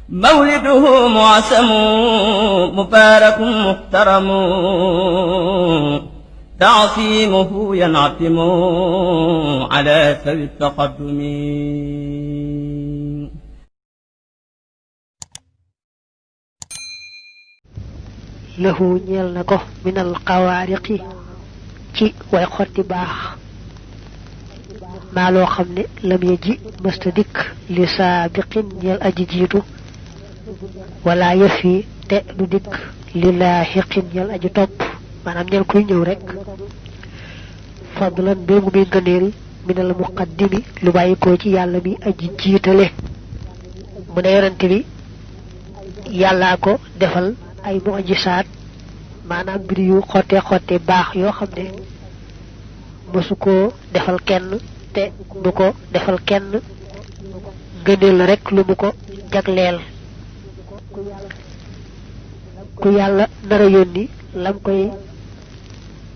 مولده معسم مبارك محترم تعصيمه ينعتم على سوي التقدم lahu ñeel na ko minal xawaariqi ci way xotti baax maa loo xam ne lam ya ji mësta dikk li saabiqin ñeel aji jiitu wala yëf yi te du dikk li laaxiqin ñeel aji topp maanaam ñeel kuy ñëw rek fadlan mbir mu muy ngëneel minal muqaddimi lu bàyyi ko ci yàlla mi aji jiitale mu ne yonante bi yàllaa ko defal ay mu'jisaat maanaam mbir yu xotte baax yoo xam ne mësu koo defal kenn te du ko defal kenn gëneel la rek lu mu ko jagleel ku yàlla nara yónni lam koy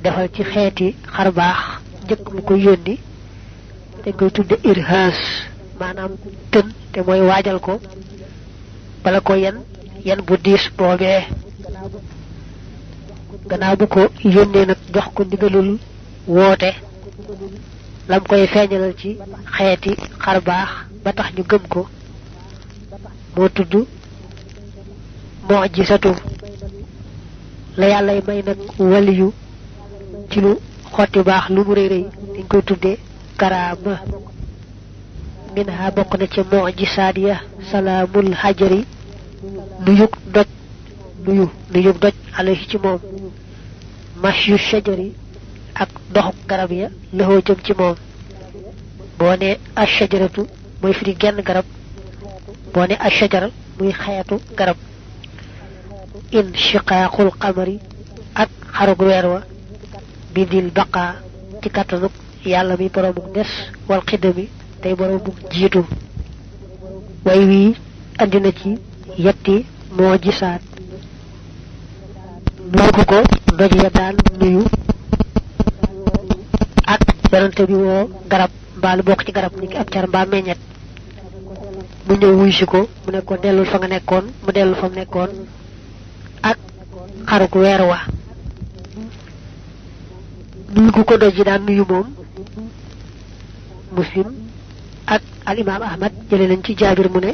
defal ci xeeti xar baax jëkk mu koy yónni te koy tudde irhaas maanaam tën te mooy waajal ko bala ko yan bu diis boobee gannaaw bu ko yónnee nag jox ko ndigalul woote lam koy feeñalal ci xeeti xar baax ba tax ñu gëm ko moo tudd mu'jisatu la yàllay may nag waliyu ci lu xotti baax lu mu rëy rëy dañ koy tuddee karaama minha bokk na ci mu'jisaat ya salaamul hajari nuyug doj alayhi ci moom mashyu shajari ak doxuk garab ya lëxoo jëm ci moom boo ne ashajaratu mooy firi genn garab boo ne ashajara muy xeetu garab inshiqaaqul qamari ak xarug weer wa bidil baqa ci kattanuk yàlla mi boromuk des wal xidami tey boromuk jiitu way wii andi na ci yetti moo gisaat nuyu ko doj ya daan nuyu ak yonante bi woo garab mbaa lu bokk ci garab ni ki ab car mbaa meññet mu ñëw wuy si ko mu ne ko dellul fa nga nekkoon mu dellu fa mu nekkoon ak xaruk weer wa nuyu ko doj yi daan nuyu moom muslim ak al imaam ahmad jële nañ ci jaabir mu ne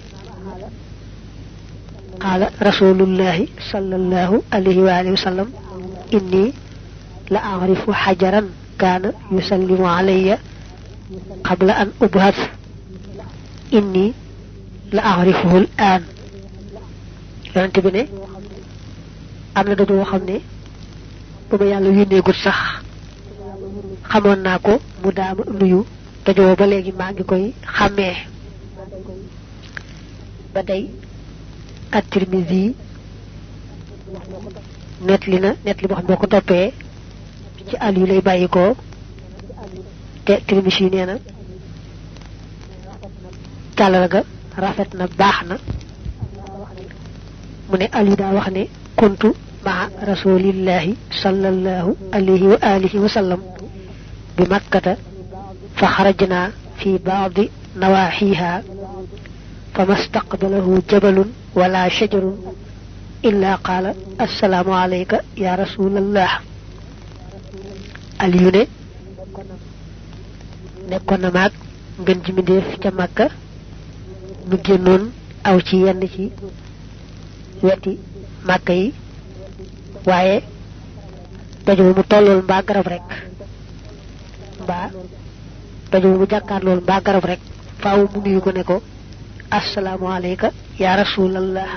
qaala rasulullahi sallallahu alayhi wa alihi wa sallam inni la a'rifu hajaran kaana yusallimu alayya qabla an ub'ath inni la a'rifuhu al-aan yonent bi ne am na dajoo xam ne ba ma yàlla yónneegut sax xamoon naa ko mu daama nuyu dajoo ba léegi maa ngi koy xàmmee ba tey at-Tirmidhi nettali boo xam boo ko toppee ci àll yu lay bàyyi ko te Tirmidhi nee na càllal ga rafet na baax na mu ne àll yu daa wax ne kuntu maa rasulillahi sallallahu alayhi wa alihi wa sallam bi makkata fa xarajna fi baadi nawaaxiha fa mastaqbalahu jabalun wala shajarun illa qaala assalaamu alayka ya rasulallah aliyu ne nekkoon na maag ngën ji mindéef ca Makka nu génnoon aw ci yenn ci weti Makka yi waaye doj bu mu tollool mbaa garab rek mbaa doj bu mu jàkkaarlool mbaa garab rek faaw mu nuyu ko ne ko assalaamu alayka ya rasulallah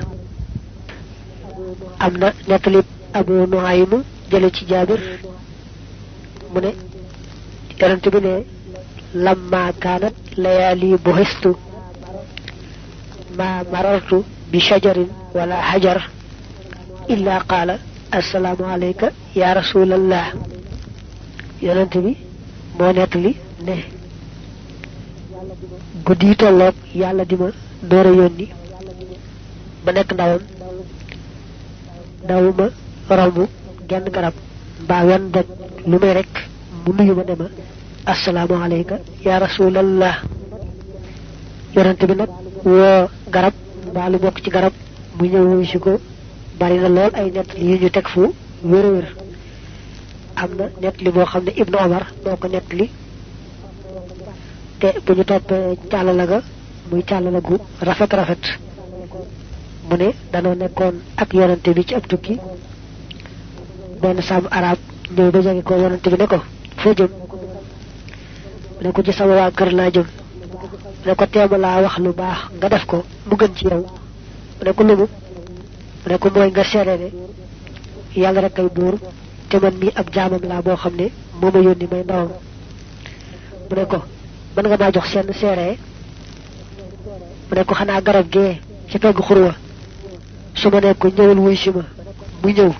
am na nettali Abu Nuaym jële ci Jaabir mu ne yonent bi ne lamma kaanat layaali buhistu ma marartu bi shajarin wala hajar illa qaala assalaamu alayka ya rasulallah yonent bi moo nettali ne guddi yi tolloog yàlla di ma door a yónni ba nekk ndawam dawuma romb genn garab mbaa wenn doj lu may rek mu nuyu ma ne ma assalaamu alayka ya rasulallah yonent bi nag woo garab mbaa lu bokk ci garab mu ñëw wuy si ko bari na lool ay nett yi ñu teg fu wér a wér am na nett li boo xam ne Ibnu Omar moo ko nett li te bu ñu toppee càllala ga muy càllala gu rafet rafet mu ne danoo nekkoon ak yonante bi ci ab tukki benn sàmm arab ñëw ba jege ko yonante bi ne ko foo jëm mu ne ko ci sama waa kër laa jëm mu ne ko teema laa wax lu baax nga def ko mu gën ci yow mu ne ko lumu mu ne ko mooy nga seede ne yàlla rek kay buur te man mii ab jaamam laa boo xam ne moo ma yónni may ndawam mu ne ko mën nga maa jox seen seere mu ne ko xanaa garab gee ci pegg xurwa su ma ne ko ñëwal wuy si ma mu ñëw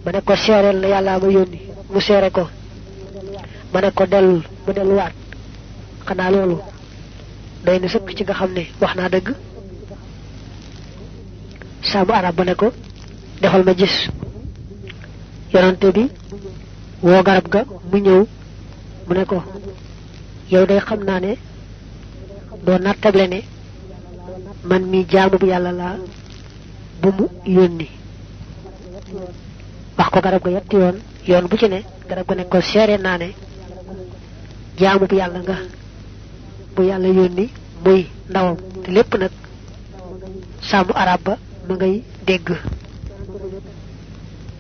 ma ne ko seereel na yàllaa ma yónni mu seere ko ma ne ko dellul mu delluwaat xanaa loolu doy na sëkk ci nga xam ne wax naa dëgg saamu arab ba ne ko defal ma gis yonante bi woo garab ga mu ñëw mu ne ko yow day xam naa ne doo nattable ne man mi jaamu bu yàlla laa bu mu yónni wax ko garab ga yetti yoon bu ci ne garab ga ne ko seere naa ne jaamu bu yàlla nga bu yàlla yónni muy ndawam te lépp nag sàmm arab ba ma ngay dégg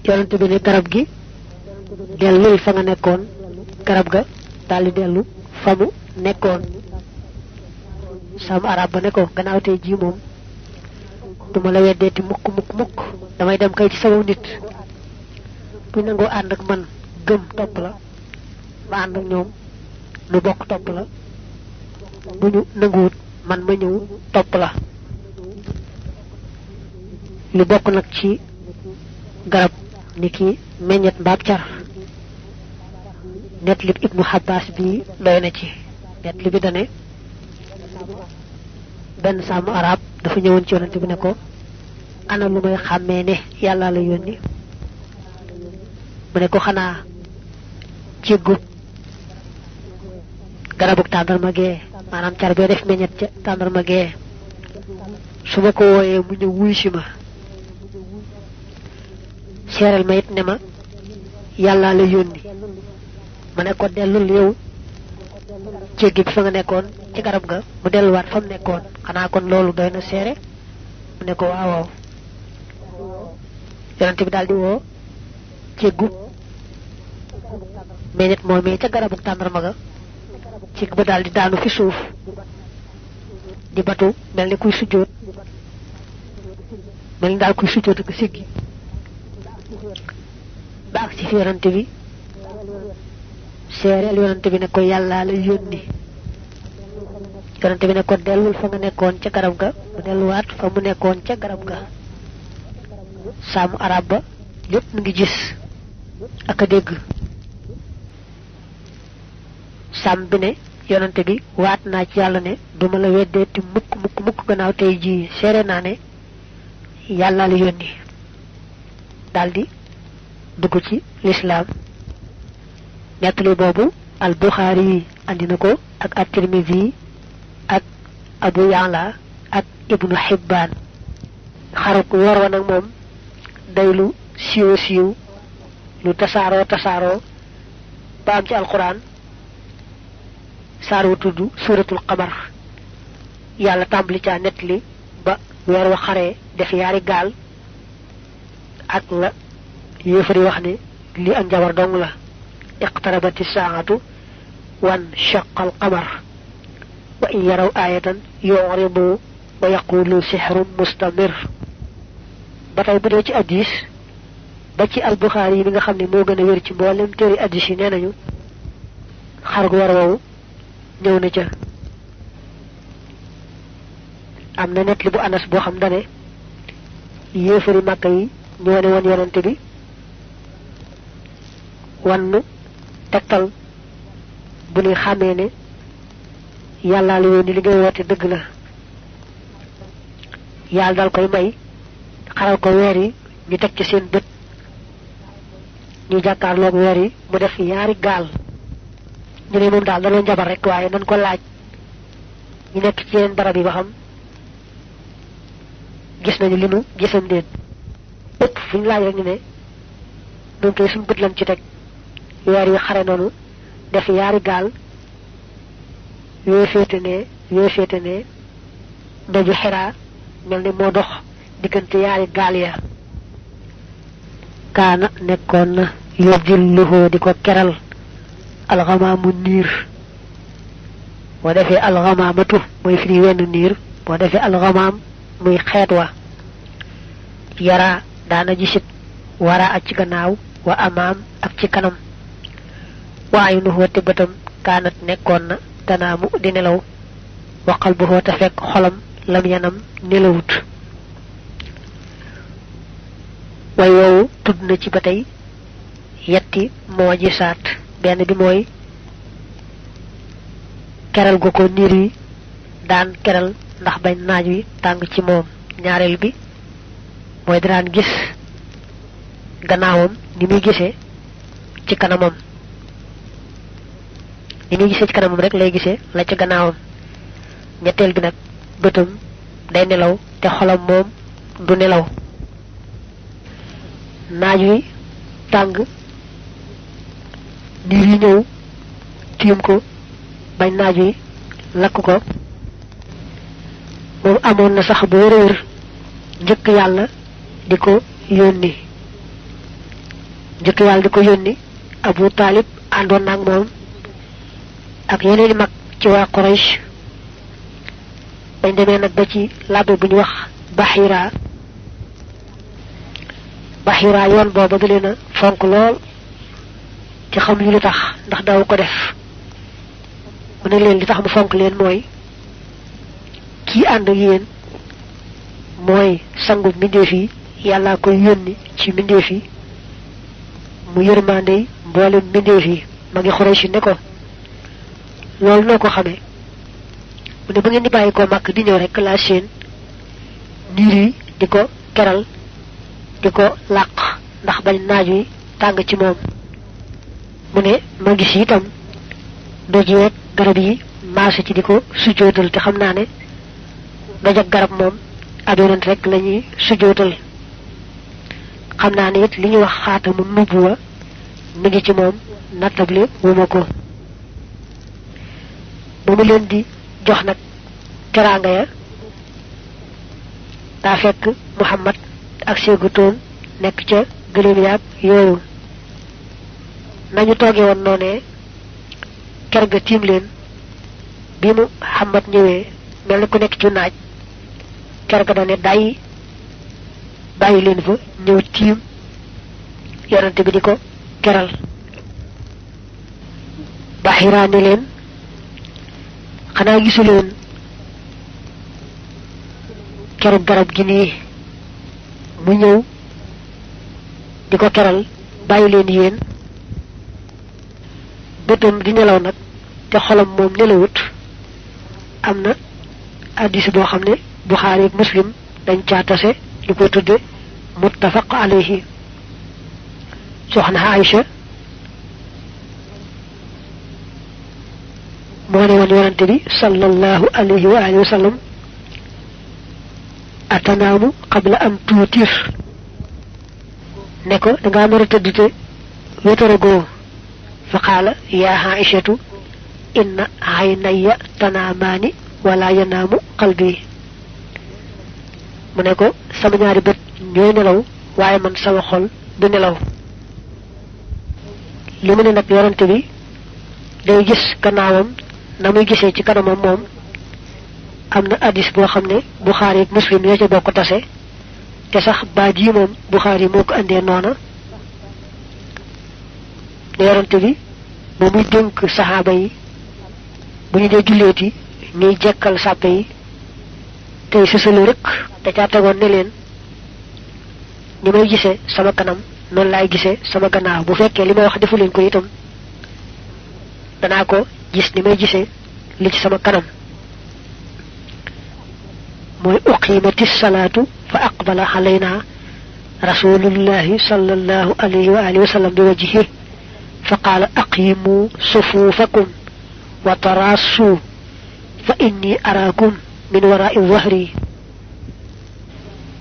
yonante bi ne garab gi dellul fa nga nekkoon garab ga daldi dellu fa mu nekkoon sàmm arab ba ne ko gannaaw tey jii moom duma la weddeeti mukk damay dem kay ci sama nit bu nangoo ànd ak man gëm topp la ma ànd ak ñoom nu bokk topp la bu ñu nanguwut man ma ñëw topp la lu bokk nag ci garab ni ki meññet mbaab car net li Ibnu Abbas bi doy na ci net li bi dane benn sàmm arab dafa ñëwoon ci yonante bi ne ko ana lu may xàmmee ne yàlla la yónni mu ne ko xanaa ci gub garabuk tàndarma gee maanaam car bee def meññet ca tàndarma gee su ma ko wooyee mu ñëw wuy si ma seeral ma it ne ma yàlla la yónni ma ne ko dellul yow jéggi bi fa nga nekkoon ci garab ga mu delluwaat fa mu nekkoon xanaa kon loolu doy na seere mu ne ko waaw yonante bi daldi woo jéggu meññet moomee ca garabu tàndarma ga ci ba daldi daanu fi suuf di batu mel ni kuy sujjóot mel ni daal kuy sujjóot ak siggi ba ak ci fi yonante bi seereel yonante bi ne ko yàlla la yónni yonante bi ne ko dellul fa nga nekkoon ca garab ga mu delluwaat fa mu nekkoon ca garab ga saamu arab ba lépp mu ngi gis ak a dégg sàmm bi ne yonante bi waat naa ci yàlla ne duma la weddeeti mukk gannaaw tey jii seere naa ne yàlla la yónni daldi dugg ci lislaam nettali boobu al Buxaari yi andi na ko ak at-Tirmidhi ak Abu Ya'la ak Ibnu Hibbaan xaruk war wa nag moom day lu siiw lu tasaaroo ba am ci alquran saar wu tudd suuratul qamar yàlla tàmbali caa nettali ba weer wa xaree def yaari gaal ak la yéefari wax ne lii ak njabar dong la iqtarabati saa'atu wan shaqal qamar wa in yaraw aayatan yu'ridu wa yaqulu sihrun mustamir ba tey bu dee ci addis ba ci al-Buxaari yi mi nga xam ne moo gën a wér ci mboolem téeri addis yi nee nañu xar gu war woowu ñëw na ca am na net li bu Anas boo xam dane yéefari Màkka yi ñoo ne woon yonante bi wannu tegtal bu ñuy xàmmee ne yàllaa la yónni li ngay woote dëgg la yàlla dal koy may xaral ko weer yi ñu teg ci seen bët ñu jàkkaarloog weer yi mu def yaari gaal ñu ne moom daal da doon jabar rek waaye nan ko laaj ñu nekk ci yeneen barab yi ba xam gis nañu li nu gisam déet ëpp fu ñu laaj rek ñu ne doon koy suñ bët lan ci teg weer wi xare noonu def yaari gaal yoo féete ne doju Xiraa mel ni moo dox diggante yaari gaal ya kaana nekkoon na yudilluhu di ko keral alxamaamu niir boo defee alxamaamatu mooy firi wenn niir boo defee alxamaam muy xeet wa yara daana gisit wara ak ci gannaaw wa amaam ak ci kanam wa aynuhu te bëtam kaanat nekkoon na tanaamu di nelaw wa qalbuhu te fekk xolam lam yanam nelawut way woowu tudd na ci ba tey yetti moo ji saat benn bi mooy keral gu ko niir yi daan keral ndax bañ naaj wi tàng ci moom ñaareel bi mooy daan gis gannaawam ni muy gisee ci kanamam rek lay gisee la ci gannaawam ñetteel bi nag bëtam day nelaw te xolam moom du nelaw naaj wi tàng niir yi ñëw tiim ko bañ naaj wi lakk ko moom amoon na sax boo réer njëkk yàlla di ko yónni Abu Taalib àndoon naag moom ak yeneeni mag ci waa Quraysh bañ demee nag ba ci labbe bu ñu wax Bahira yoon booba da leen a fonk lool ci xam lu tax ndax daaw ko def mu ne leen li tax mu fonk leen mooy kii ànd ak yéen mooy sangu mbindeef yi yàllaa koy yónni ci mbindeef yi mu yërmandey mboolem mbindeef yi ma ngi Xuraysh ne ko loolu noo ko xamee mu ne ba ngeen di bàyyi ko màkk di ñëw rek laa seen niir yi di ko keral di ko làq ndax bañ naaj wi tàng ci moom mu ne ma gis itam doj yi ak garab yi maase ci di ko sujjóotal te xam naa ne doj ak garab moom ab yonent rek la ñuy sujjóotal xam naa ne it li ñuy wax xaatamu nubuwa mi ngi ci moom nattable wuma ko ba mu leen di jox nag teraanga ya daa fekk Muhammad ak séegutoon nekk ca gëléem yaag yooyu nañu tooge woon noonee ker ga tiim leen bi Muhammad ñëwee mel ni ku nekk ci naaj ker ga dane bàyyi leen fa ñëw tiim yonante bi di ko keral Bahira ne leen xanaa gisu leen keru garab gi nii mu ñëw di ko keral bàyyi leen yéen bëtam di nelaw nag te xolam moom nelawut am na hadiis boo xam ne Buxaari ak Muslim dañ caa tase ñu koy tudde muttafaq alayhi soxna Aïcha moo ne woon yonante bi sallallahu alayhi wa alihi wa sallam atanaamu qabla an tuutir ne ko dangaa nar a tëdd te wétaragoo fa qaala yaa Aïchatu inna aynaya tanaamaani wala yanaamu qalbi mu ne ko sama ñaari bët ñooy nelaw waaye man sama xol du nelaw li mu ne nag yorante bi day gis gannaawam na muy gisee ci kanamam moom am na hadiis boo xam ne Buxaari ak Muslim ñoo ca bokk tase te sax baat yi moom Buxaari moo ko andee noona ne yorante bi ba muy dénk saxaaba yi bu ñu dee julleeti ñuy jekkal sàppe yi tey sësalu rek da caa tegoon ne leen ni may gisee sama kanam noonu laay gisee sama gannaaw bu fekkee li may wax defu leen ko itam danaa ko gis ni may gisee li ci sama kanam mooy uqimati salaatu fa aqbala alayna rasulullahi sallallahu alayhi wa alihi wa sallam bi wajhihi fa qaala aqimu sufufakum wa tarasu fa inni araakum min wara'i dhahri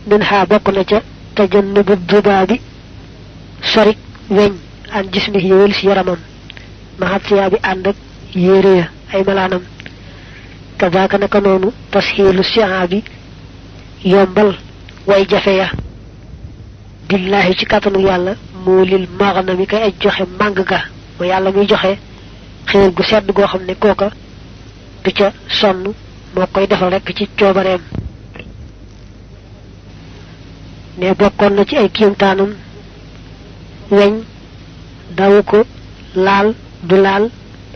min ha bokk na ca tajannubu dubaabi sorik weñ an jismihi yowul si yaramam maxat siyaa bi ànd ak yére ya ay malaanam kazaaka naka noonu tasxiilu siaa bi yombal way jafe ya billahi ci kàttanu yàlla moo lil maagna mi kay aj joxe màng ga mo yàlla muy joxe xéewal gu sedd goo xam ne kooka du ca sonn moo koy defal rekk ci coobareem ne bokkoon na ci ay kiimtaanam weñ dawu ko laal du laal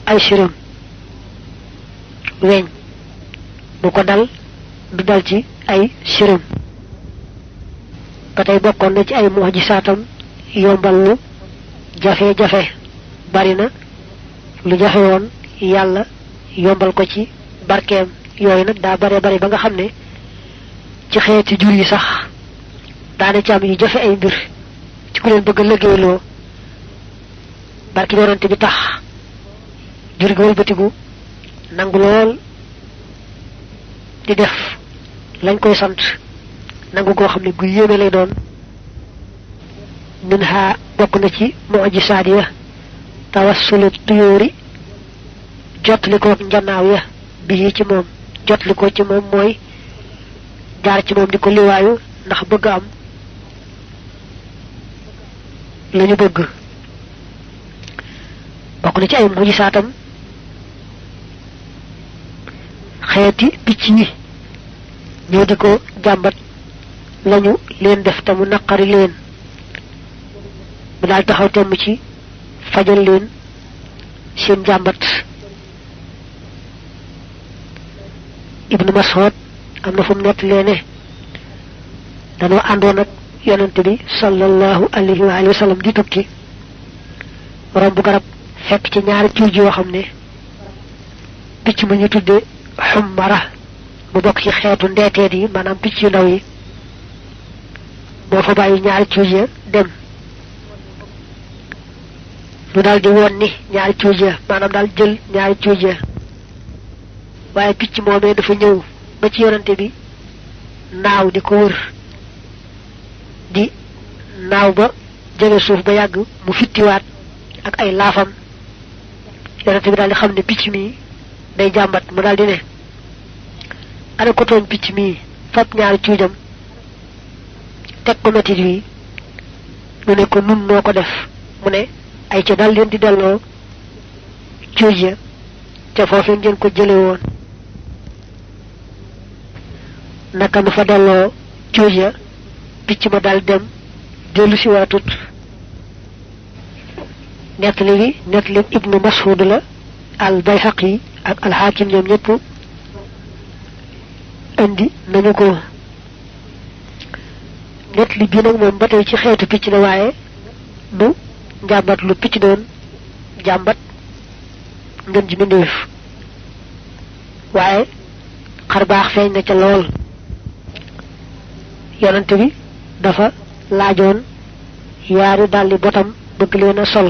ay siram weñ bu ko dal du dal ci ay siram ba tey bokkoon na ci ay mu'jisaatam yombal lu jafe-jafe bari na lu jafe woon yàlla yombal ko ci barkeem yooyu nag daa bare bari ba nga xam ne ci xeeti jur yi sax daane ci am yu jafe ay mbir ci ku leen bëgg a liggéeyloo barki yonante bi tax jur gi wëlbatigu nangu lool di def lañ koy sant nangu goo xam ne gu yéeme lay doon min ha bokk na ci mu'jisaat ya tawassulu tuyóori jotli ko njanaaw ya bii ci moom jotli ko ci moom mooy jaar ci moom di ko liwaayu ndax bëgg am lañu bëgg bokk na ci ay mu'jisaatam xeeti picc yi ñoo di ko jàmbat lañu leen def te mu naqari leen mu daal taxaw temm ci fajal leen seen jàmbat Ibnu Mas'ud am na fu mu nett leene dañoo àndoon ak yonente bi sallallahu alayhi wa sallam di tukki romb garab fekk ci ñaari cuuj yoo xam ne picc mu ñu tudde xummara mu bokk ci xeetu ndeeteet yi maanaam picc yu ndaw yi moo fa bàyyi ñaari cuuj ya dem mu daal di woon ni ñaari cuuj ya maanaam daal jël ñaari cuuj ya waaye picc moomee dafa ñëw ba ci yonante bi naaw di ko wër di naaw ba jege suuf ba yàgg mu fittiwaat ak ay laafam yonante bi daal di xam ne picc mi day jàmbat mu daal di ne ana ko tooñ picc mi fab ñaari cuujam teg ko metit wi mu ne ko nun noo ko def mu ne ay ca dal leen di delloo cuuj ya ca foofee ngeen ko jële woon naka nu fa delloo cuuj ya picc ma dal dem dellu si waatut nettali Ibnu Mas'ud la al Bayhaqi ak al Hakim ñoom ñëpp indi nañu ko nettali bi nag moom ba tey ci xeetu picc la waaye du njàmbat lu picc doon jàmbat ngeen ji mbindéef waaye xar baax feeñ na ca lool yonante bi dafa laajoon yaari dalli botam bëgg leen a sol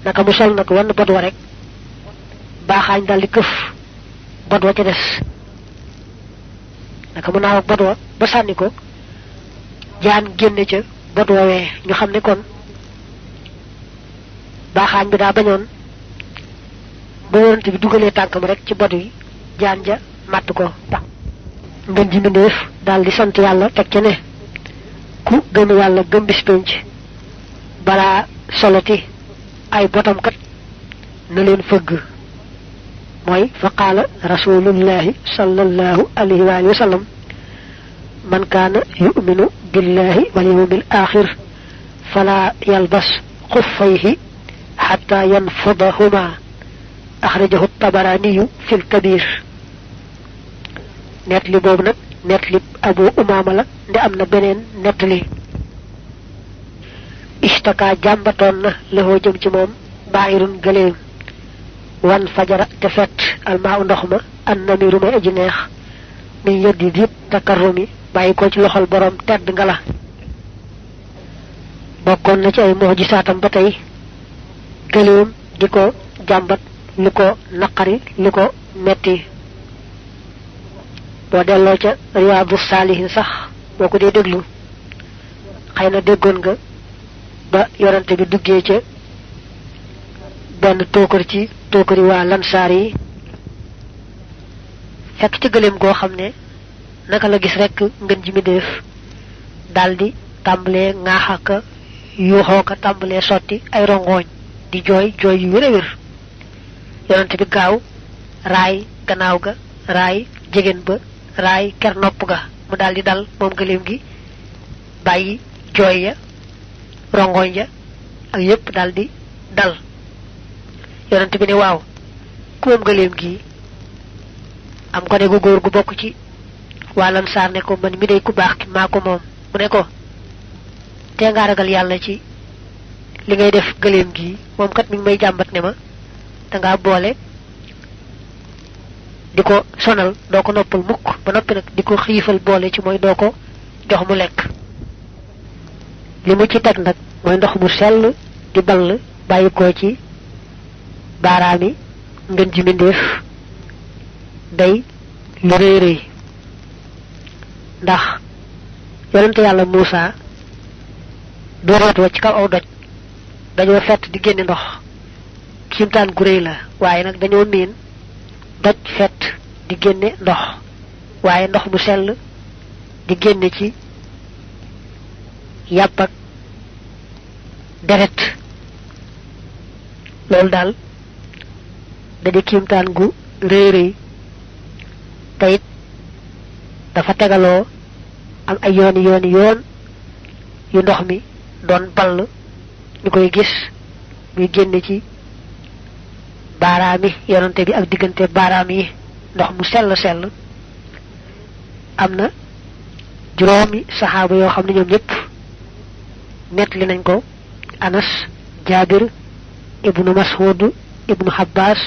naka mu sol nag wann bot wa rek baaxaañ daldi këf bot wa ca des naka mu naaw ak bot wa ba sànni ko jaan génne ca bot woowee ñu xam ne kon baaxaañ bi daa bañoon ba yonante bi dugalee tànkam rek ci bot wi jaan ja màtt ko tax ngeen ji mbindéef daal di sant yàlla teg ca ne ku gëm yàlla gëm bis penc balaa soloti ay botam kat na leen fëgg mooy fa qaala rasulullahi sallallahu alayhi wa sallam man kaana yu'minu billahi wal yawmil axir fala yalbas xuffayhi xatta yanfudahuma axrajahu tabaraniyu fi lkabir nettali boobu nag nettali Abu Umaama la nde am na beneen nettali istaka jàmbatoon na lëxoo jëm ci moom baayirun gëléem wan fajara te fett almaa u ndox ma an namiru may aji neex min yëddi diit takarrumi bàyyi ko ci loxol borom tedd nga la bokkoon na ci ay mu'jisaatam ba tey gëléem di ko jàmbat lu ko naqari lu ko metti boo delloo ca Riyaadu Saalihiin sax boo ko dee déglu xëy na déggoon nga ba yorante bi duggee ca benn tookar ci tookari waa lansaar yi fekk ci gëléem goo xam ne naka la gis rekk ngën ji mi def daldi tàmbalee ŋaaxaka yuuxoo ka tàmbalee sotti ay rongooñ di jooy jooy yu wér a wér yonante bi gaaw raay gannaaw ga raay jigéen ba raay ker nopp ga mu daldi dal moom gëléem gi bàyyi jooy ya rongooñ ya ak yépp daldi dal yonante bi ne waaw ku moom gëléem gi am ko ne gu góor gu bokk ci waa Lansaar ne ko man mi day ku baax ki maa ko moom mu ne ko tee ngaa ragal yàlla ci li ngay def gëléem gi moom kat mi ngi may jàmbat ne ma dangaa boole di ko sonal doo ko noppal mukk ba noppi nag di ko xiifal boole ci mooy doo ko jox mu lekk li mu ci teg nag mooy ndox mu sell di ball bàyyi ko ci baaraami ngën ji mindéef day lu rëy rëy ndax yonente yàlla Muusa doorat wa ci kaw aw doj dañoo fett di génne ndox kiimtaan gu rëy la waaye nag dañoo miin doj fett di génne ndox waaye ndox mu sell di génne ci yàpp ak deret loolu daal da di kiimtaan gu rëy rëy te it dafa tegaloo am ay yooni yoon yu ndox mi doon ball ñu koy gis muy génn ci baaraami yonante bi ak diggante baaraam yi ndox mu sell am na juróomi saxaaba yoo xam ne ñoom ñëpp nettali nañ ko Anas Jaabir ibnu Mas'ud ibnu Habbaas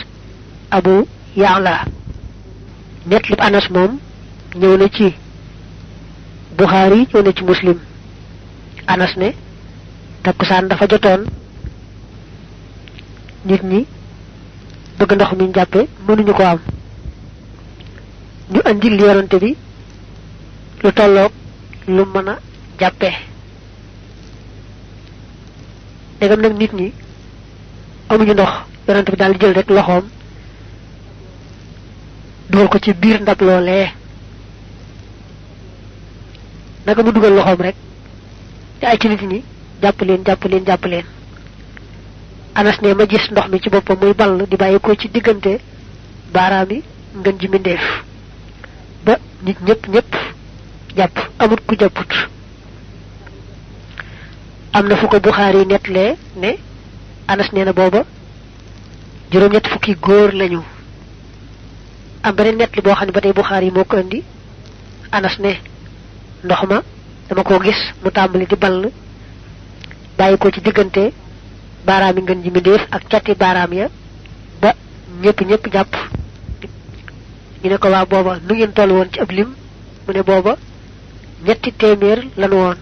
Abu Ya'la nettali Anas moom ñëw na ci Buxaari ñëw na ci Muslim Anas ne takkusaan dafa jotoon nit ñi bëgg ndox mi jàppe mënuñu ko am ñu andil yonante bi lu tolloog lu mën a jàppe ndegam nag nit ñi amuñu ndox yonante bi daal di jël rek loxoom dugal ko ci biir ndab loolee naka mu dugal loxoom rek te ay ci nit ñi jàpp leen Anas ne ma gis ndox mi ci boppam muy ball di bàyyi ko ci diggante baaraami ngën ji mindéef ba nit ñëpp jàpp amut ku jàpput am na fu ko Buxaari nettalee ne Anas nee na booba juróom-ñett fukki góor lañu am beneen nettali boo xam ne ba tey Buxaari moo ko indi Anas ne ndox ma dama ko gis mu tàmbali di ball bàyyi ko ci diggante baaraam yi ngeen ji mindéef ak cati baaraam ya ba ñëpp jàpp ñu ne ko waa booba nu ngeen toll woon ci ab lim mu ne booba 300 lanu woon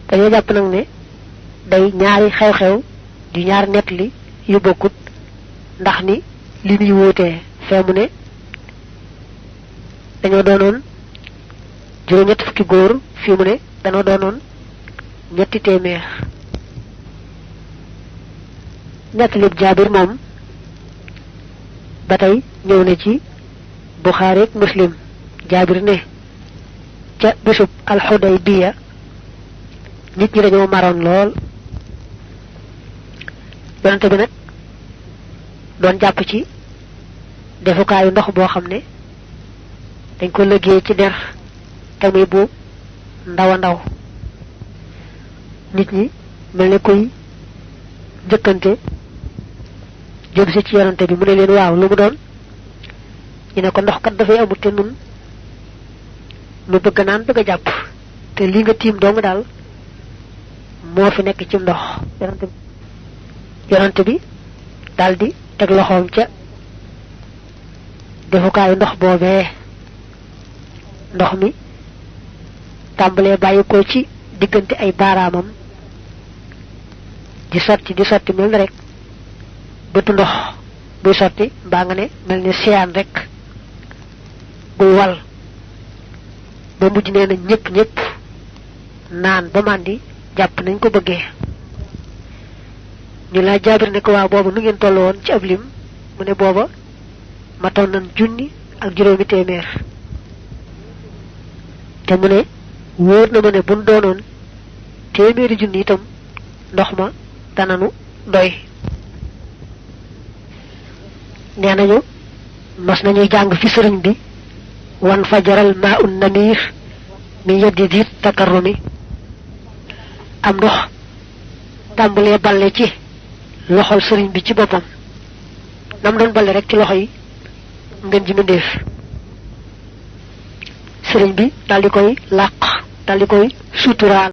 dañoo jàpp nag ne day ñaari xew-xew di ñaar nettali yu bokkut ndax ni li muy wóotee fee mu ne dañoo doonoon juróom-ñett fukki góor fii mu ne dañoo doonoon 300 nettalib Jaabir moom ba tey ñëw na ci Buxaari ak Muslim Jaabir ne ca bésub alxudaybiya nit ñi dañoo maroon lool yonante bi nag doon jàpp ci defukaayu ndox boo xam ne dañ ko liggéey ci der te muy bu ndaw a ndaw nit ñi mel ne kuy njëkkante jëm si ci yonante bi mu ne leen waaw lu mu doon ñu ne ko ndox kat dafay amut te nun nu bëgg naan bëgg a jàpp te li nga tiim dong daal moo fi nekk ci ndox yonante bi daldi teg loxoom ca defukaayu ndox boobee ndox mi tàmbalee bàyyi ko ci diggante ay baaraamam di sotti mel ne rek bëtu ndox buy sotti mbaa nga ne mel ne siyaan rek buy wal ba mujj nee na ñëpp naan ba màndi jàpp nañ ko bëggee. ñu laa Jaabir ne ko waaw booba nu ngeen toll woon ci ab lim mu ne booba matoon nañ 1,000 te mu ne wóor na ma ne buñ doonoon 1,000 itam ndox ma dananu doy. nee nañu mas nañuy jàng fi sëriñ bi wan fajaral maa un namir mi yeddi diit takarrumi am ndox tàmbalee balle ci loxol sëriñ bi ci boppam nam doon balle rek ci loxo yi ngeen ji mbindéef sëriñ bi daldi koy làq daldi koy suturaal